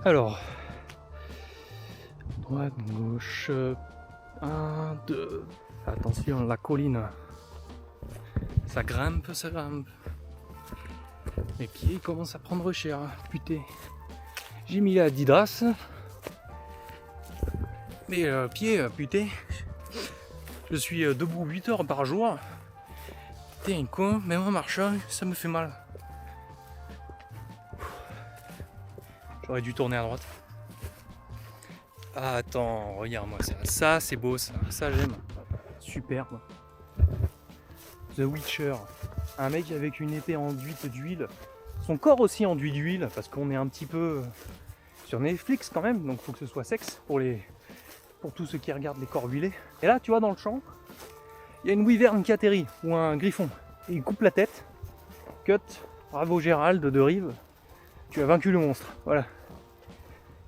Alors, droite, gauche, 1, 2, attention la colline, ça grimpe, ça grimpe. Mes pieds commencent à prendre cher, putain. J'ai mis la Adidas, mais pied, putain, je suis debout 8 heures par jour. T'es un con, même en marchant, ça me fait mal. J'aurais dû tourner à droite. Ah, attends, regarde-moi ça. Ça, c'est beau, ça j'aime. Superbe. The Witcher. Un mec avec une épée enduite d'huile. Son corps aussi enduit d'huile, parce qu'on est un petit peu sur Netflix quand même, donc faut que ce soit sexe pour tous ceux qui regardent les corps huilés. Et là, tu vois, dans le champ, il y a une wyvern qui atterrit, ou un griffon. Et il coupe la tête. Cut. Bravo Gérald de Rive. Tu as vaincu le monstre. Voilà.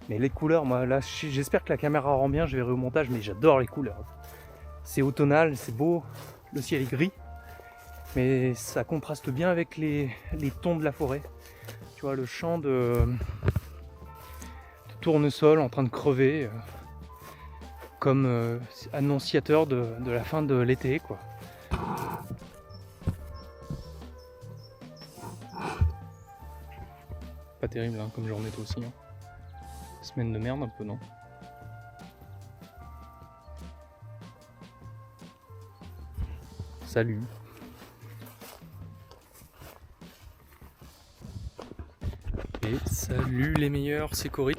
Mais les couleurs, moi là, j'espère que la caméra rend bien, je verrai au montage, mais j'adore les couleurs. C'est automnal, c'est beau, le ciel est gris, mais ça contraste bien avec les tons de la forêt. Tu vois, le champ de tournesol en train de crever, comme annonciateur de la fin de l'été, quoi. Pas terrible, hein, comme journée toi aussi. Hein. Semaine de merde un peu, non? Salut. Et salut les meilleurs, c'est Corit.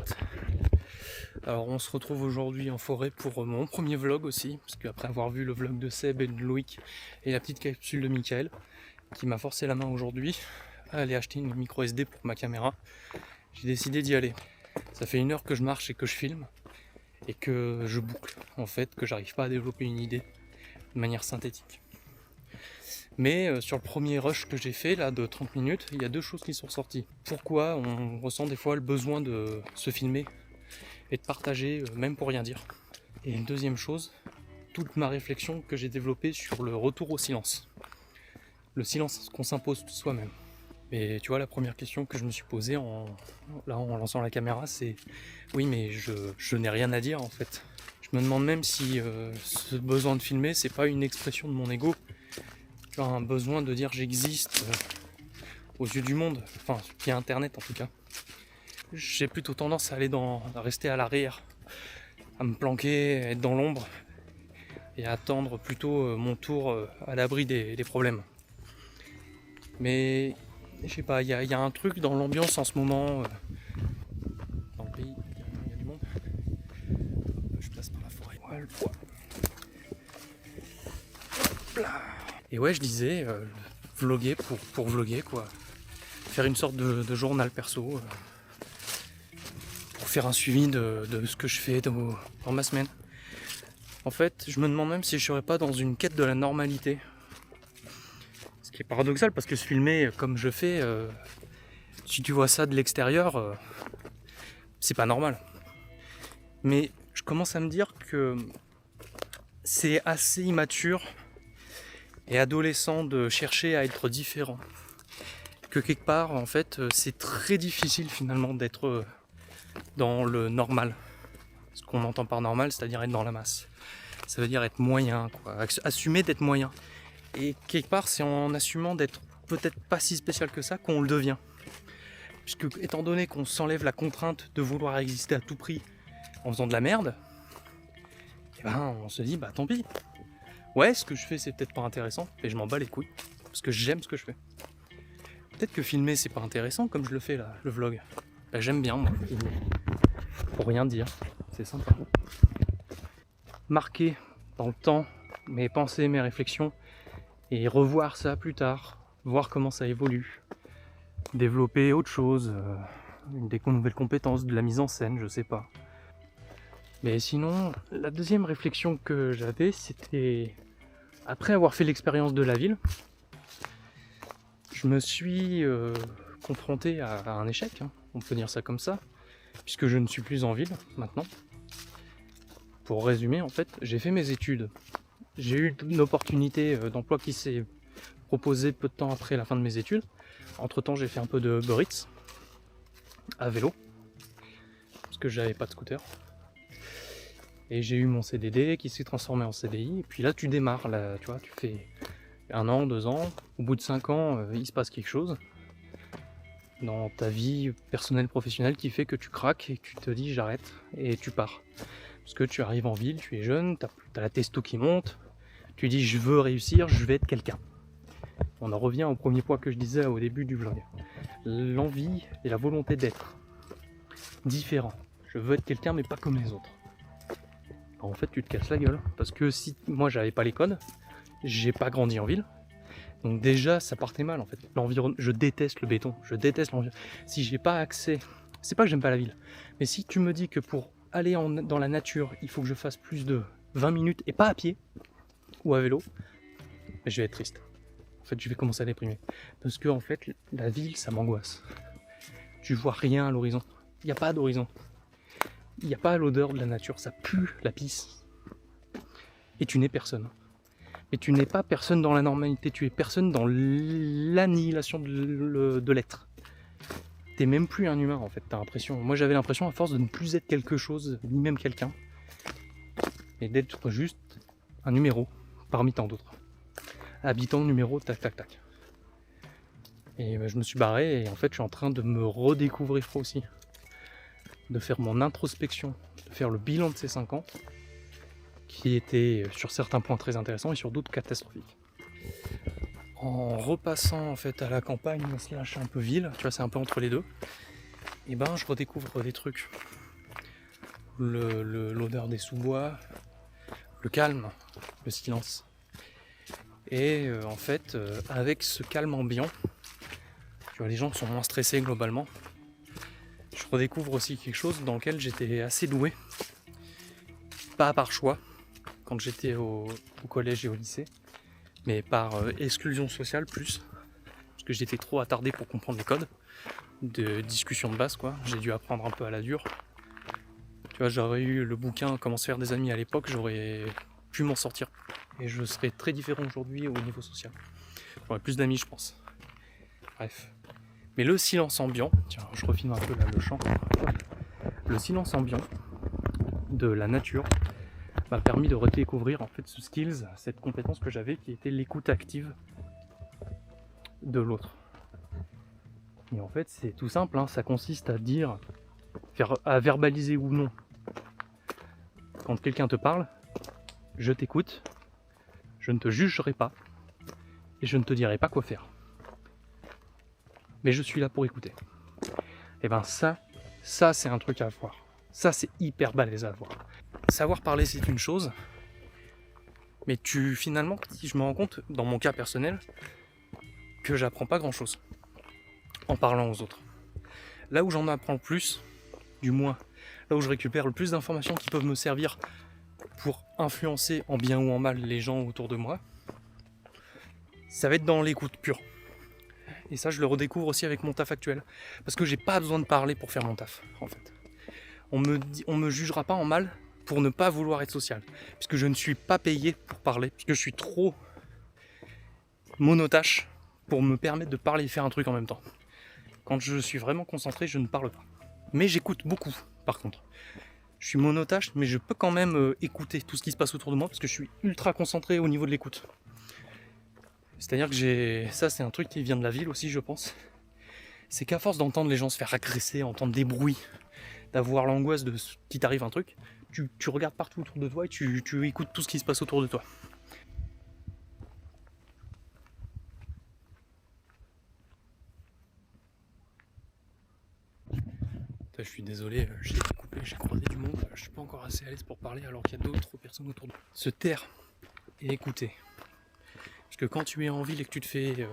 Alors on se retrouve aujourd'hui en forêt pour mon premier vlog aussi, parce qu'après avoir vu le vlog de Seb et de Loïc et la petite capsule de Michael, qui m'a forcé la main aujourd'hui à aller acheter une micro SD pour ma caméra, j'ai décidé d'y aller. Ça fait 1 heure que je marche et que je filme, et que je boucle en fait, que j'arrive pas à développer une idée de manière synthétique. Mais sur le premier rush que j'ai fait là de 30 minutes, il y a 2 choses qui sont ressorties. Pourquoi on ressent des fois le besoin de se filmer et de partager, même pour rien dire. Et une deuxième chose, toute ma réflexion que j'ai développée sur le retour au silence. Le silence qu'on s'impose soi-même. Et tu vois, la première question que je me suis posée en lançant la caméra, c'est oui, mais je n'ai rien à dire en fait. Je me demande même si ce besoin de filmer, c'est pas une expression de mon ego. Tu vois, un besoin de dire j'existe aux yeux du monde, enfin, via internet en tout cas. J'ai plutôt tendance à à rester à l'arrière, à me planquer, à être dans l'ombre et à attendre plutôt mon tour à l'abri des problèmes. Mais je sais pas, il y a un truc dans l'ambiance en ce moment, dans le pays, il y a du monde. Je passe par la forêt. Ouais, le poids. Et ouais, je disais, vloguer pour vloguer quoi. Faire une sorte de journal perso. Pour faire un suivi de ce que je fais dans ma semaine. En fait, je me demande même si je serais pas dans une quête de la normalité. Ce qui est paradoxal parce que se filmer comme je fais, si tu vois ça de l'extérieur, c'est pas normal. Mais je commence à me dire que c'est assez immature et adolescent de chercher à être différent. Que quelque part, en fait, c'est très difficile finalement d'être dans le normal. Ce qu'on entend par normal, c'est-à-dire être dans la masse. Ça veut dire être moyen, quoi. Assumer d'être moyen. Et quelque part, c'est en assumant d'être peut-être pas si spécial que ça qu'on le devient. Puisque, étant donné qu'on s'enlève la contrainte de vouloir exister à tout prix en faisant de la merde, et ben on se dit, bah tant pis. Ouais, ce que je fais, c'est peut-être pas intéressant, et je m'en bats les couilles. Parce que j'aime ce que je fais. Peut-être que filmer, c'est pas intéressant, comme je le fais là, le vlog. Bah, j'aime bien, moi, filmer. Pour rien dire, c'est sympa. Marquer dans le temps mes pensées, mes réflexions, et revoir ça plus tard, voir comment ça évolue, développer autre chose, des nouvelles compétences, de la mise en scène, je sais pas. Mais sinon, la deuxième réflexion que j'avais, c'était après avoir fait l'expérience de la ville, je me suis confronté à un échec, hein, on peut dire ça comme ça, puisque je ne suis plus en ville maintenant. Pour résumer, en fait, j'ai fait mes études. J'ai eu une opportunité d'emploi qui s'est proposée peu de temps après la fin de mes études. Entre temps, j'ai fait un peu de Uber Eats à vélo. que j'avais pas de scooter. Et j'ai eu mon CDD qui s'est transformé en CDI. Et puis là, tu démarres. Là, tu vois, tu fais 1 an, 2 ans. Au bout de 5 ans, il se passe quelque chose dans ta vie personnelle, professionnelle qui fait que tu craques et que tu te dis j'arrête et tu pars. Parce que tu arrives en ville, tu es jeune, t'as la testo qui monte. Tu dis je veux réussir, je vais être quelqu'un. On en revient au premier point que je disais au début du vlog. L'envie et la volonté d'être différent. Je veux être quelqu'un mais pas comme les autres. En fait tu te casses la gueule. Parce que si moi j'avais pas les codes, j'ai pas grandi en ville. Donc déjà ça partait mal en fait. L'environnement, je déteste le béton, je déteste l'environnement. Si j'ai pas accès, c'est pas que j'aime pas la ville, mais si tu me dis que pour aller dans la nature, il faut que je fasse plus de 20 minutes et pas à pied ou à vélo, je vais être triste. En fait, je vais commencer à déprimer. Parce que en fait, la ville, ça m'angoisse. Tu vois rien à l'horizon. Il n'y a pas d'horizon. Il n'y a pas l'odeur de la nature. Ça pue la pisse. Et tu n'es personne. Mais tu n'es pas personne dans la normalité. Tu es personne dans l'annihilation de l'être. T'es même plus un humain en fait. T'as l'impression. Moi, j'avais l'impression à force de ne plus être quelque chose, ni même quelqu'un, et d'être juste un numéro parmi tant d'autres. Habitant, numéro, tac tac tac. Et je me suis barré et en fait je suis en train de me redécouvrir aussi. De faire mon introspection, de faire le bilan de ces 5 ans, qui était sur certains points très intéressants et sur d'autres catastrophiques. En repassant en fait à la campagne, slash un peu ville, tu vois c'est un peu entre les deux, et ben je redécouvre des trucs. L'odeur des sous-bois, le calme, le silence. Et en fait, avec ce calme ambiant, tu vois, les gens sont moins stressés globalement. Je redécouvre aussi quelque chose dans lequel j'étais assez doué, pas par choix, quand j'étais au collège et au lycée, mais par exclusion sociale plus, parce que j'étais trop attardé pour comprendre les codes de discussion de base, quoi. J'ai dû apprendre un peu à la dure. Tu vois, j'aurais eu le bouquin Comment se faire des amis à l'époque, j'aurais pu m'en sortir. Et je serais très différent aujourd'hui au niveau social. J'aurais plus d'amis, je pense. Bref. Mais le silence ambiant, tiens, je refilme un peu là le champ. Le silence ambiant de la nature m'a permis de redécouvrir en fait ce skills, cette compétence que j'avais qui était l'écoute active de l'autre. Et en fait, c'est tout simple, hein, ça consiste à dire, à verbaliser ou non. Quand quelqu'un te parle, je t'écoute. Je ne te jugerai pas et je ne te dirai pas quoi faire. Mais je suis là pour écouter. Et ben ça c'est un truc à avoir. Ça c'est hyper balèze à avoir. Savoir parler c'est une chose, mais finalement, si je me rends compte, dans mon cas personnel, que j'apprends pas grand chose en parlant aux autres. Là où j'en apprends le plus, du moins, là où je récupère le plus d'informations qui peuvent me servir pour influencer en bien ou en mal les gens autour de moi, ça va être dans l'écoute pure. Et ça, je le redécouvre aussi avec mon taf actuel. Parce que j'ai pas besoin de parler pour faire mon taf, en fait. On me jugera pas en mal pour ne pas vouloir être social. Puisque je ne suis pas payé pour parler. Puisque je suis trop monotache pour me permettre de parler et faire un truc en même temps. Quand je suis vraiment concentré, je ne parle pas. Mais j'écoute beaucoup, par contre. Je suis monotache, mais je peux quand même écouter tout ce qui se passe autour de moi. Parce que je suis ultra concentré au niveau de l'écoute. C'est-à-dire que ça c'est un truc qui vient de la ville aussi je pense, c'est qu'à force d'entendre les gens se faire agresser, entendre des bruits, d'avoir l'angoisse de qu'il t'arrive un truc, tu regardes partout autour de toi et tu écoutes tout ce qui se passe autour de toi. Je suis désolé, j'ai été coupé, j'ai croisé du monde, je suis pas encore assez à l'aise pour parler alors qu'il y a d'autres personnes autour de moi. Se taire et écouter. Parce que quand tu es en ville et que tu te fais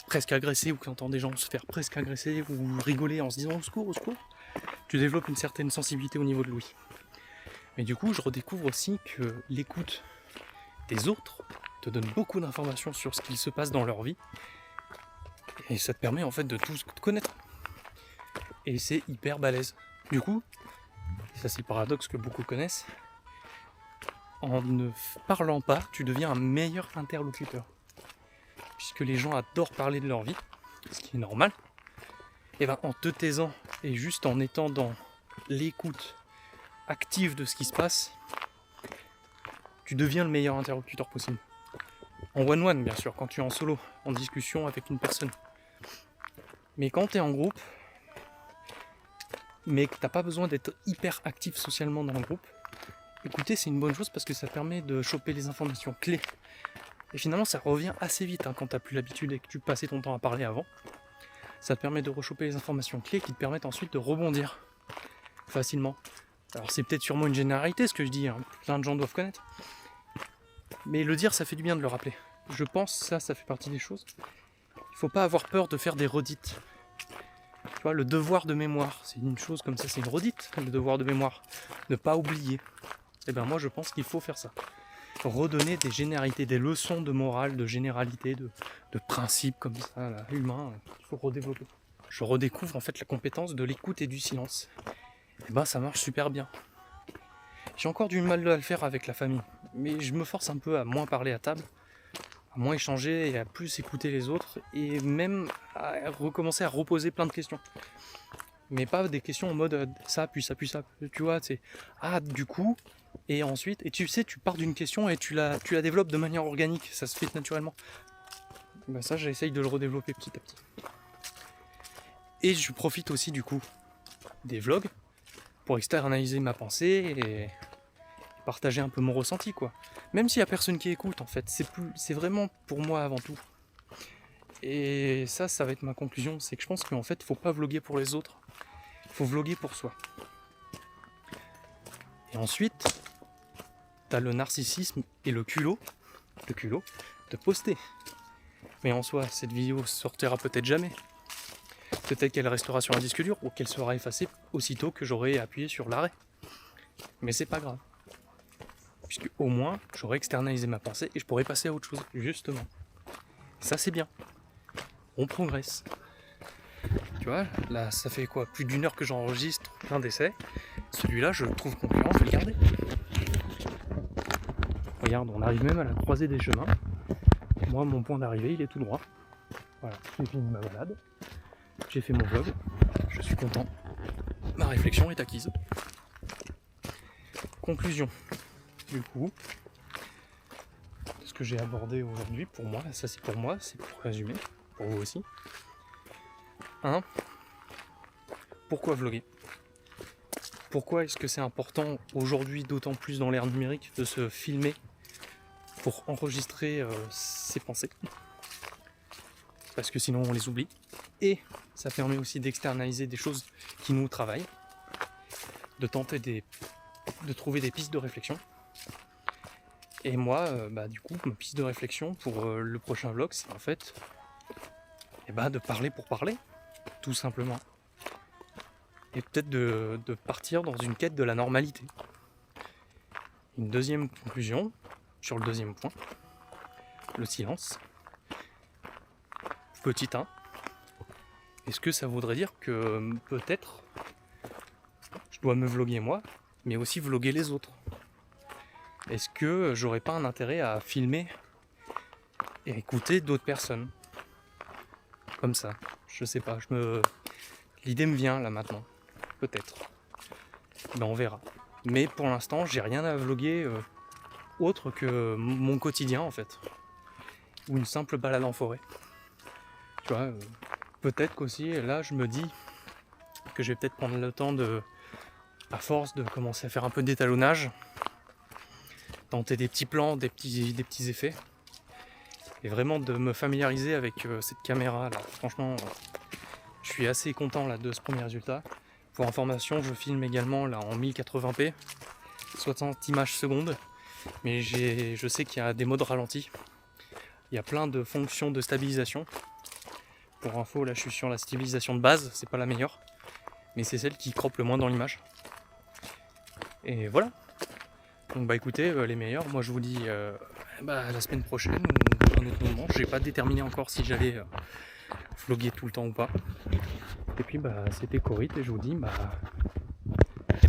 presque agresser ou que tu entends des gens se faire presque agresser ou rigoler en se disant au secours, tu développes une certaine sensibilité au niveau de l'ouïe. Mais du coup, je redécouvre aussi que l'écoute des autres te donne beaucoup d'informations sur ce qu'il se passe dans leur vie et ça te permet en fait de tout connaître. Et c'est hyper balèze. Du coup, ça c'est le paradoxe que beaucoup connaissent, en ne parlant pas, tu deviens un meilleur interlocuteur. Puisque les gens adorent parler de leur vie, ce qui est normal, et ben en te taisant et juste en étant dans l'écoute active de ce qui se passe, tu deviens le meilleur interlocuteur possible. En one-one, bien sûr, quand tu es en solo, en discussion avec une personne. Mais quand tu es en groupe, mais que tu n'as pas besoin d'être hyper actif socialement dans le groupe, écouter, c'est une bonne chose parce que ça permet de choper les informations clés. Et finalement, ça revient assez vite quand tu n'as plus l'habitude et que tu passais ton temps à parler avant. Ça te permet de rechoper les informations clés qui te permettent ensuite de rebondir facilement. Alors c'est peut-être sûrement une généralité ce que je dis, hein. Plein de gens doivent connaître. Mais le dire, ça fait du bien de le rappeler. Je pense que ça fait partie des choses. Il faut pas avoir peur de faire des redites. Tu vois, le devoir de mémoire, c'est une chose comme ça, c'est une redite, le devoir de mémoire. Ne pas oublier. Et bien moi je pense qu'il faut faire ça. Redonner des généralités, des leçons de morale, de généralité, de principes comme ça, là, humains, qu'il faut redévelopper. Je redécouvre en fait la compétence de l'écoute et du silence. Et ben ça marche super bien. J'ai encore du mal à le faire avec la famille, mais je me force un peu à moins parler à table, à moins échanger et à plus écouter les autres, et même à recommencer à reposer plein de questions. Mais pas des questions en mode ça, puis ça, puis ça. Tu vois, c'est ah, du coup, et ensuite, et tu sais, tu pars d'une question et tu la développes de manière organique, ça se fait naturellement. Ben ça, j'essaye de le redévelopper petit à petit. Et je profite aussi du coup des vlogs pour externaliser ma pensée et partager un peu mon ressenti, quoi. Même s'il n'y a personne qui écoute, en fait, c'est vraiment pour moi avant tout. Et ça va être ma conclusion, c'est que je pense qu'en fait, faut pas vloguer pour les autres, il faut vloguer pour soi. Et ensuite, t'as le narcissisme et le culot de poster. Mais en soi, cette vidéo sortira peut-être jamais. Peut-être qu'elle restera sur un disque dur ou qu'elle sera effacée aussitôt que j'aurai appuyé sur l'arrêt. Mais c'est pas grave. Puisque au moins, j'aurai externalisé ma pensée et je pourrai passer à autre chose, justement. Ça, c'est bien. On progresse. Tu vois, là, ça fait quoi? Plus d'1 heure que j'enregistre plein d'essais. Celui-là, je le trouve concluant, je vais le garder. Regarde, on arrive même à la croisée des chemins. Moi, mon point d'arrivée, il est tout droit. Voilà, j'ai fini ma balade. J'ai fait mon vlog. Je suis content. Ma réflexion est acquise. Conclusion. Du coup, ce que j'ai abordé aujourd'hui, pour moi, ça c'est pour moi, c'est pour résumer, pour vous aussi. 1. Pourquoi vlogger? Pourquoi est-ce que c'est important aujourd'hui, d'autant plus dans l'ère numérique, de se filmer pour enregistrer ses pensées? Parce que sinon on les oublie. Et ça permet aussi d'externaliser des choses qui nous travaillent, de tenter de trouver des pistes de réflexion. Et moi, du coup, ma piste de réflexion pour le prochain vlog, c'est en fait de parler pour parler, tout simplement. Et peut-être de partir dans une quête de la normalité. Une deuxième conclusion, sur le deuxième point, le silence. Petit 1. Est-ce que ça voudrait dire que peut-être je dois me vloguer moi, mais aussi vloguer les autres? Est-ce que j'aurais pas un intérêt à filmer et écouter d'autres personnes? Comme ça, je sais pas, l'idée me vient là maintenant, peut-être. Ben on verra. Mais pour l'instant, j'ai rien à vloguer autre que mon quotidien en fait. Ou une simple balade en forêt. Tu vois, peut-être qu'aussi, là je me dis que je vais peut-être prendre le temps à force de commencer à faire un peu d'étalonnage, tenter des petits plans, des petits effets, et vraiment de me familiariser avec cette caméra là. Franchement, je suis assez content là de ce premier résultat. Pour information, je filme également là en 1080p, 60 images secondes, mais je sais qu'il y a des modes ralentis. Il y a plein de fonctions de stabilisation. Pour info, là je suis sur la stabilisation de base, c'est pas la meilleure, mais c'est celle qui croppe le moins dans l'image. Et voilà. Donc écoutez, les meilleurs, moi je vous dis la semaine prochaine ou un autre moment. J'ai pas déterminé encore si j'allais vlogger tout le temps ou pas. Et puis c'était Corit et je vous dis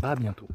à bientôt.